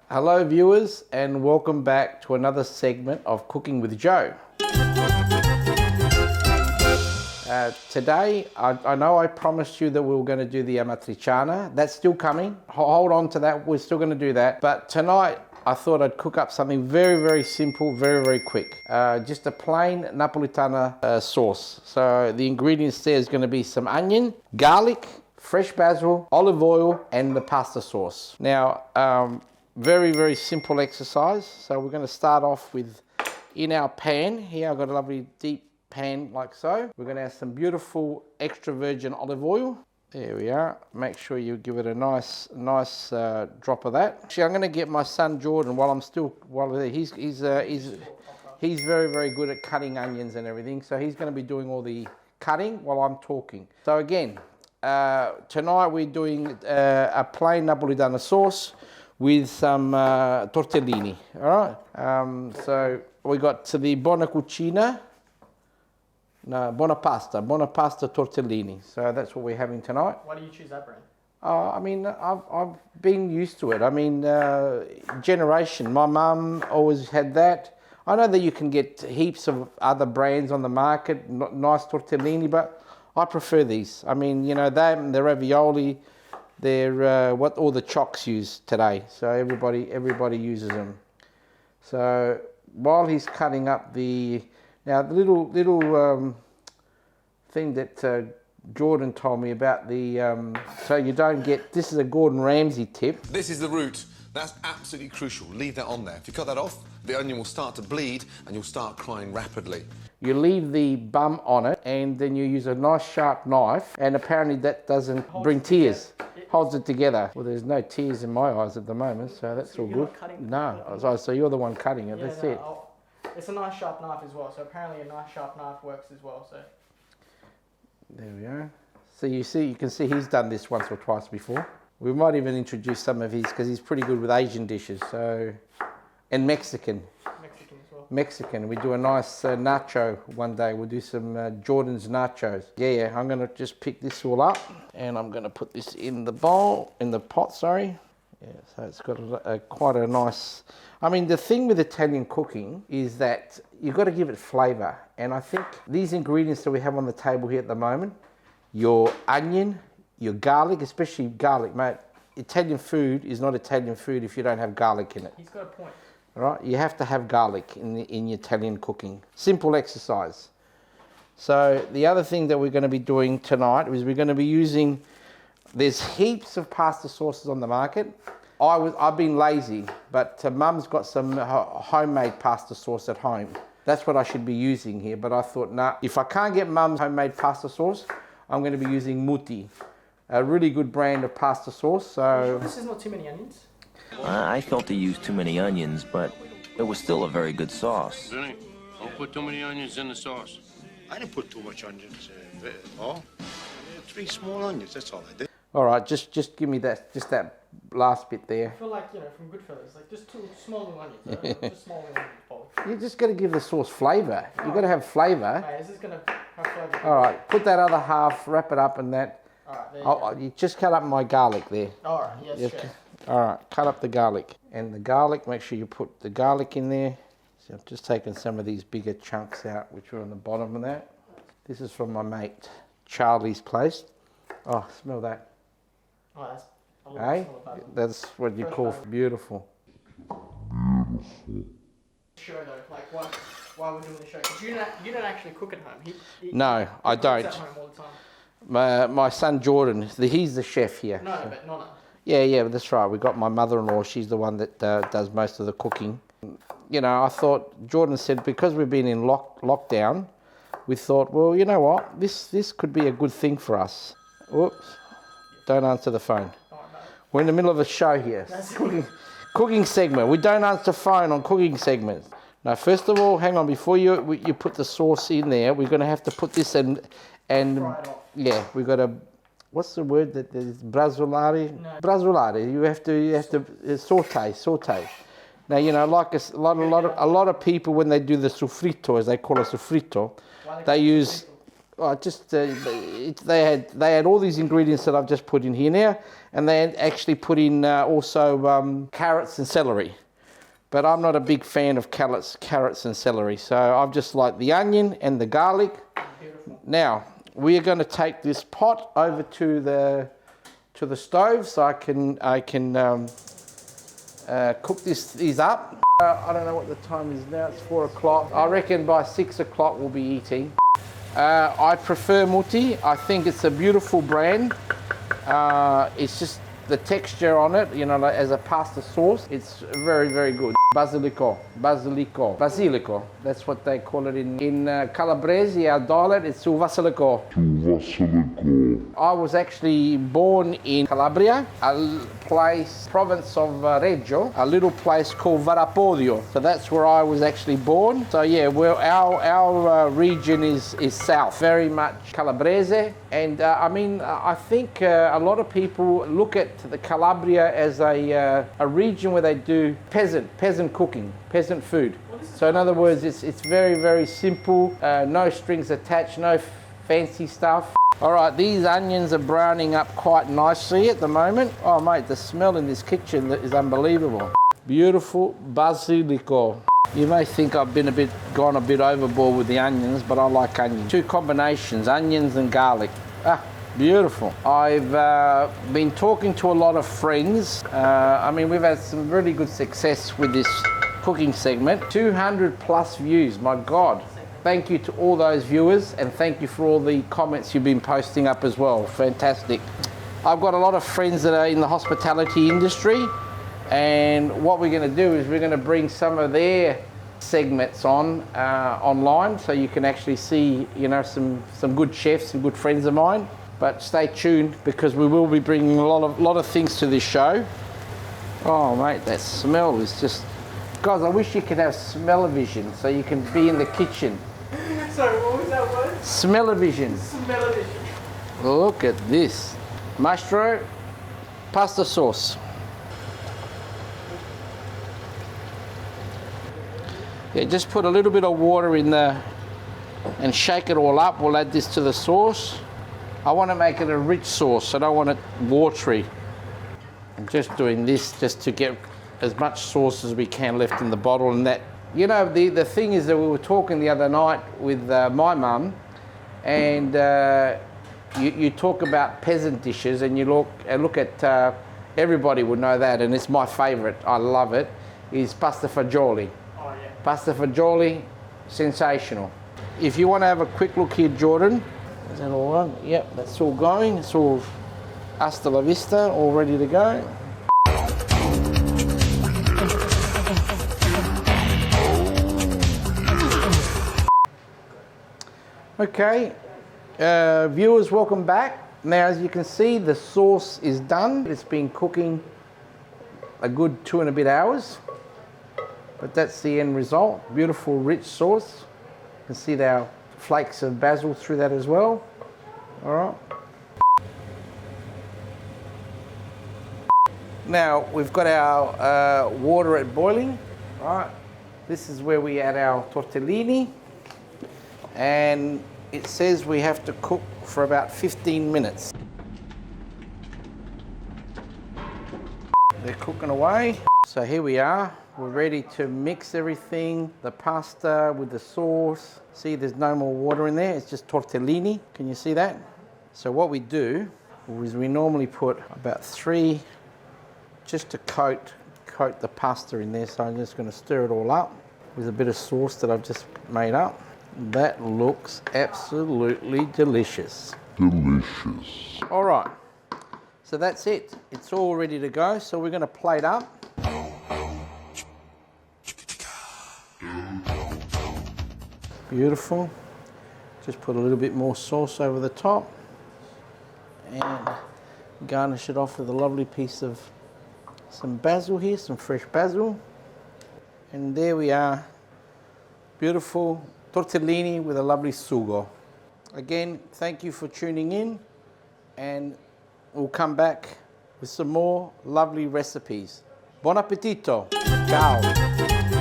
Hello viewers, and welcome back to another segment of Cooking with Joe. Today, I know I promised you that we were going to do the amatriciana. That's still coming. Hold on to that. We're still going to do that. But tonight, I thought I'd cook up something very, very simple, very, very quick. Just a plain Napolitana sauce. So the ingredients there is going to be some onion, garlic, fresh basil, olive oil, and the pasta sauce. Now, very, very simple exercise. So we're going to start off with, in our pan, here I've got a lovely deep pan like so. We're going to have some beautiful extra virgin olive oil. There we are. Make sure you give it a nice drop of that. Actually, I'm going to get my son Jordan he's very, very good at cutting onions and everything. So he's going to be doing all the cutting while I'm talking. So again, tonight we're doing a plain Napolitana sauce with some tortellini. All right. So we got to the buona cucina. No, buona pasta tortellini. So that's what we're having tonight. Why do you choose that brand? I mean, I've been used to it. I mean, generation. My mum always had that. I know that you can get heaps of other brands on the market, nice tortellini, but I prefer these. I mean, you know, the ravioli, they're what all the chocks use today. So everybody uses them. So while he's cutting up the little thing that Jordan told me about so you don't get, this is a Gordon Ramsay tip. This is the root. That's absolutely crucial. Leave that on there. If you cut that off, the onion will start to bleed and you'll start crying rapidly. You leave the bum on it and then you use a nice sharp knife, and apparently that doesn't bring tears. Holds it together. Well, there's no tears in my eyes at the moment, so that's all good. No, so you're the one cutting it. That's it. It's a nice sharp knife as well, so apparently a nice sharp knife works as well. So there we are. So you can see he's done this once or twice before. We might even introduce some of his, because he's pretty good with Asian dishes. So, and Mexican as well. Mexican. We do a nice nacho one day. We'll do some Jordan's nachos. Yeah. I'm gonna just pick this all up, and I'm gonna put this in the pot. Sorry. Yeah. So it's got quite a nice. I mean, the thing with Italian cooking is that you've got to give it flavour. And I think these ingredients that we have on the table here at the moment, your onion, your garlic, especially garlic, mate. Italian food is not Italian food if you don't have garlic in it. He's got a point. All right? You have to have garlic in Italian cooking. Simple exercise. So the other thing that we're going to be doing tonight is we're going to be using, there's heaps of pasta sauces on the market. I've been lazy, but Mum's got some homemade pasta sauce at home. That's what I should be using here, but I thought, nah, if I can't get Mum's homemade pasta sauce, I'm going to be using Mutti, a really good brand of pasta sauce. So this is not too many onions? I felt he used too many onions, but it was still a very good sauce. Vinny, don't put too many onions in the sauce. I didn't put too much onions, Paul. 3 small onions, that's all I did. All right, just give me that last bit there. I feel like, you know, from Goodfellas, like just 2 small little onions, just small little onions, Paul. You just got to give the sauce flavour. You've got to have flavour. Hey, is this going to have flavour? All right, put that other half, wrap it up and that. All right, there you go. You just cut up my garlic there. All right, yes, sure. All right, cut up the garlic. And the garlic, make sure you put the garlic in there. So I've just taken some of these bigger chunks out, which are on the bottom of that. This is from my mate Charlie's place. Oh, smell that. Oh, that's a lot Hey, of basil. that's what you call beautiful. Show though, like why we're doing the show, because you don't actually cook at home. No, I don't. Cooks at home all the time. My son Jordan, he's the chef here. No, but not. Yeah, that's right. We got my mother-in-law. She's the one that does most of the cooking. You know, I thought, Jordan said, because we've been in lockdown, we thought, well, you know what? This could be a good thing for us. Whoops. Don't answer the phone. We're in the middle of a show here. Cooking segment. We don't answer phone on cooking segments. Now, first of all, hang on. Before you put the sauce in there, we're going to have to put this and yeah, we've got to. What's the word that is brasulare? No. Brasulare. You have to saute. Now, you know, like a lot of people, when they do the sofrito, as they call it sofrito, they use They had all these ingredients that I've just put in here now, and they had actually put in also carrots and celery. But I'm not a big fan of carrots and celery, so I've just like the onion and the garlic. Beautiful. Now we are going to take this pot over to the stove so I can cook these up. I don't know what the time is now. It's 4 o'clock. I reckon by 6 o'clock we'll be eating. I prefer Mutti. I think it's a beautiful brand. It's just the texture on it, you know, like as a pasta sauce. It's very, very good. Basilico. That's what they call it in Calabrese, our dialect. It's sul basilico. I was actually born in Calabria, a province of Reggio, a little place called Varapodio. So that's where I was actually born. So yeah, well, our region is south, very much Calabrese. And I mean, I think a lot of people look at the Calabria as a region where they do peasant cooking, peasant food. So in other words, it's very, very simple, no strings attached, no fancy stuff. All right, these onions are browning up quite nicely at the moment. Oh mate, the smell in this kitchen is unbelievable. Beautiful basilico. You may think I've gone a bit overboard with the onions, but I like onions. Two combinations, onions and garlic. Ah, beautiful. I've been talking to a lot of friends. I mean, we've had some really good success with this cooking segment. 200 plus views, my God. Thank you to all those viewers, and thank you for all the comments you've been posting up as well. Fantastic. I've got a lot of friends that are in the hospitality industry, and what we're going to do is we're going to bring some of their segments online, so you can actually see, you know, some good chefs and good friends of mine. But stay tuned, because we will be bringing a lot of things to this show. Oh mate, that smell is just, guys, I wish you could have smell-o-vision so you can be in the kitchen. Sorry, what was that word? Smell-o-vision. Smell-o-vision. Look at this. Maestro, pasta sauce. Yeah, just put a little bit of water in there and shake it all up. We'll add this to the sauce. I want to make it a rich sauce. I don't want it watery. I'm just doing this just to get as much sauce as we can left in the bottle. And that, you know, the thing is that we were talking the other night with my mum, and you talk about peasant dishes, and you look at everybody would know that, and it's my favourite. I love it. Is pasta fagioli. Oh yeah. Pasta fagioli, sensational. If you want to have a quick look here, Jordan, is that all right? Yep, that's all going. It's all hasta la vista, all ready to go. Okay, viewers, welcome back. Now, as you can see, the sauce is done. It's been cooking a good 2 and a bit hours, but that's the end result. Beautiful, rich sauce. You can see our flakes of basil through that as well. All right. Now, we've got our water at boiling. All right. This is where we add our tortellini. And it says we have to cook for about 15 minutes. They're cooking away. So here we are. We're ready to mix everything, the pasta with the sauce. See, there's no more water in there. It's just tortellini. Can you see that? So what we do is we normally put about 3 just to coat the pasta in there. So I'm just going to stir it all up with a bit of sauce that I've just made up. That looks absolutely delicious. Delicious. All right, so that's it. It's all ready to go. So we're going to plate up. Beautiful. Just put a little bit more sauce over the top and garnish it off with a lovely piece of some basil here, some fresh basil. And there we are. Beautiful tortellini with a lovely sugo. Again, thank you for tuning in, and we'll come back with some more lovely recipes. Buon appetito. Ciao.